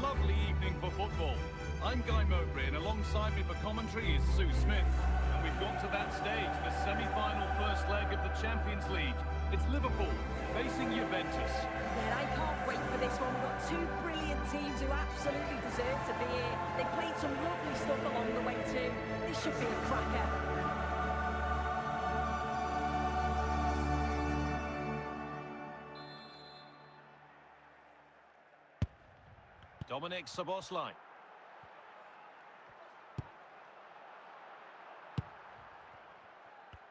lovely evening for football. I'm Guy Mowbray, and alongside me for commentary is Sue Smith. And we've got to that stage, the semi-final first leg of the Champions League. It's Liverpool facing Juventus. Yeah, I can't wait for this one. We've got two brilliant teams who absolutely deserve to be here. They played some lovely stuff along the way too. This should be a cracker. Dominic Szoboszlai.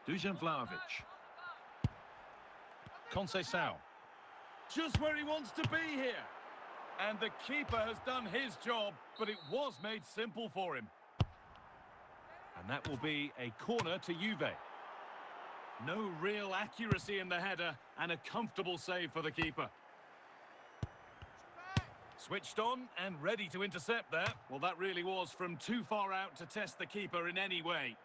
Dusan Vlahovic. Conceição. Just where he wants to be here. And the keeper has done his job, but it was made simple for him. And that will be a corner to Juve. No real accuracy in the header, and a comfortable save for the keeper. Switched on and ready to intercept there. Well, that really was from too far out to test the keeper in any way.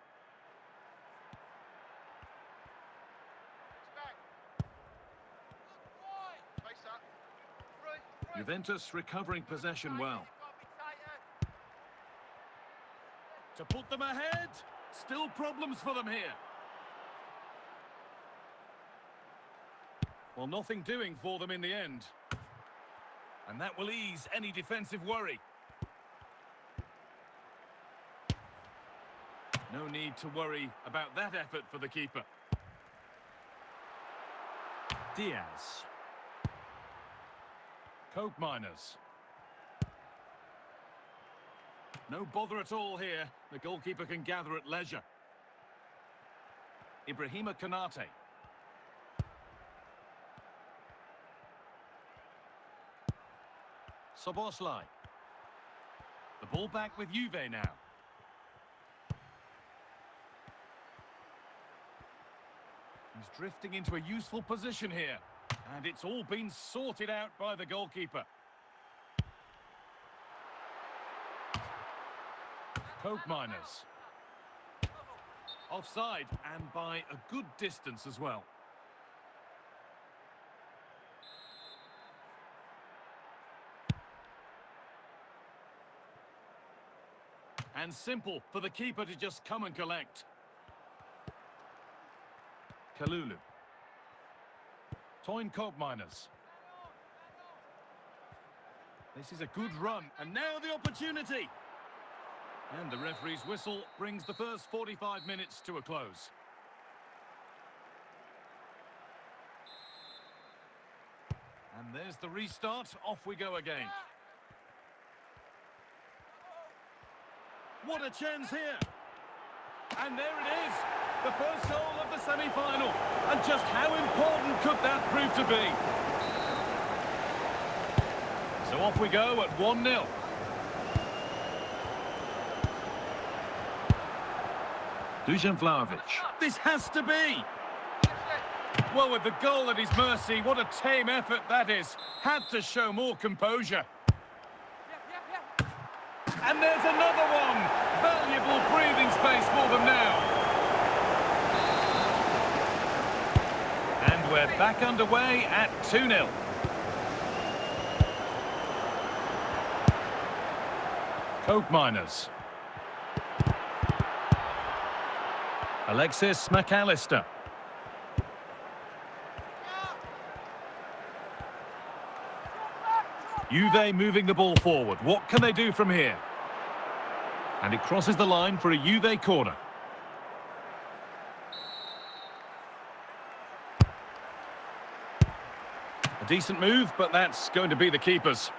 Juventus recovering possession well. To put them ahead. Still problems for them here. Well, nothing doing for them in the end. And that will ease any defensive worry. No need to worry about that effort for the keeper. Diaz. Coke Miners. No bother at all here. The goalkeeper can gather at leisure. Ibrahima Konate. Szoboszlai. The ball back with Juve now. He's drifting into a useful position here. And it's all been sorted out by the goalkeeper. Coke Miners. Offside, and by a good distance as well. And simple for the keeper to just come and collect. Kalulu. Toyn Coke Miners. This is a good run, and now the opportunity. And the referee's whistle brings the first 45 minutes to a close. And there's the restart. Off we go again. What a chance here. And there it is. The first goal of the semi-final. And just how important could that prove to be? So off we go at 1-0. Dusan Vlahovic. This has to be. Well, with the goal at his mercy, what a tame effort that is. Had to show more composure. And there's another one. Valuable breathing space for them now. And we're back underway at 2-0. Coke Miners. Alexis McAllister. Juve moving the ball forward. What can they do from here? And it crosses the line for a Juve corner. A decent move, but that's going to be the keeper's.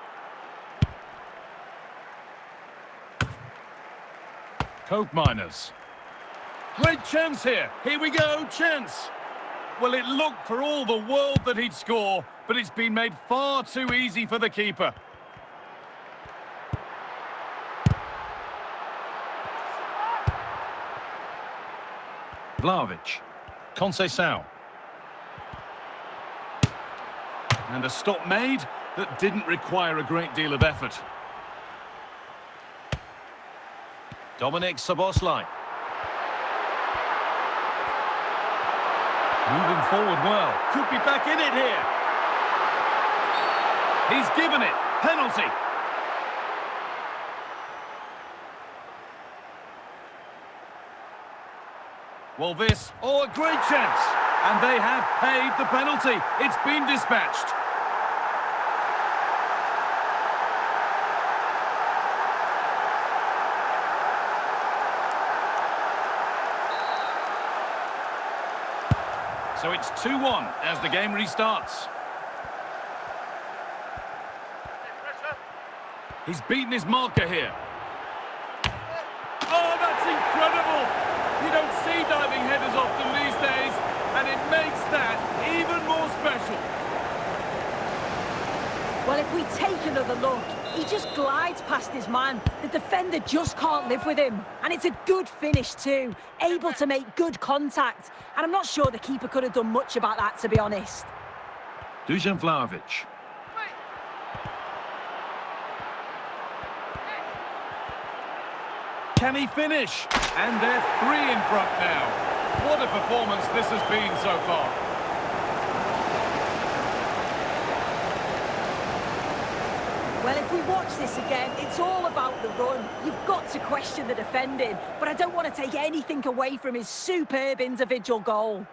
Coke Miners. Great chance here. Here we go, chance. Well, it looked for all the world that he'd score, but it's been made far too easy for the keeper. Vlahovic. Conceição. And a stop made that didn't require a great deal of effort. Dominic Szoboszlai. Moving forward well. Could be back in it here. He's given it. Penalty. Well, this, oh, a great chance. And they have paid the penalty. It's been dispatched. So it's 2-1 as the game restarts. He's beaten his marker here. Oh, that's incredible! You don't see diving headers often these days, and it makes that even more special. Well, if we take another look, he just glides past his man. The defender just can't live with him. And it's a good finish too, able to make good contact. And I'm not sure the keeper could have done much about that, to be honest. Dusan Vlahovic. Can he finish? And they're 3 in front now. What a performance this has been so far. Well, if we watch this again, it's all about the run. You've got to question the defending, but I don't want to take anything away from his superb individual goal.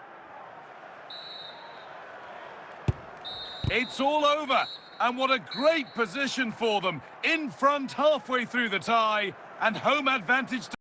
It's all over, and what a great position for them. In front halfway through the tie, and home advantage to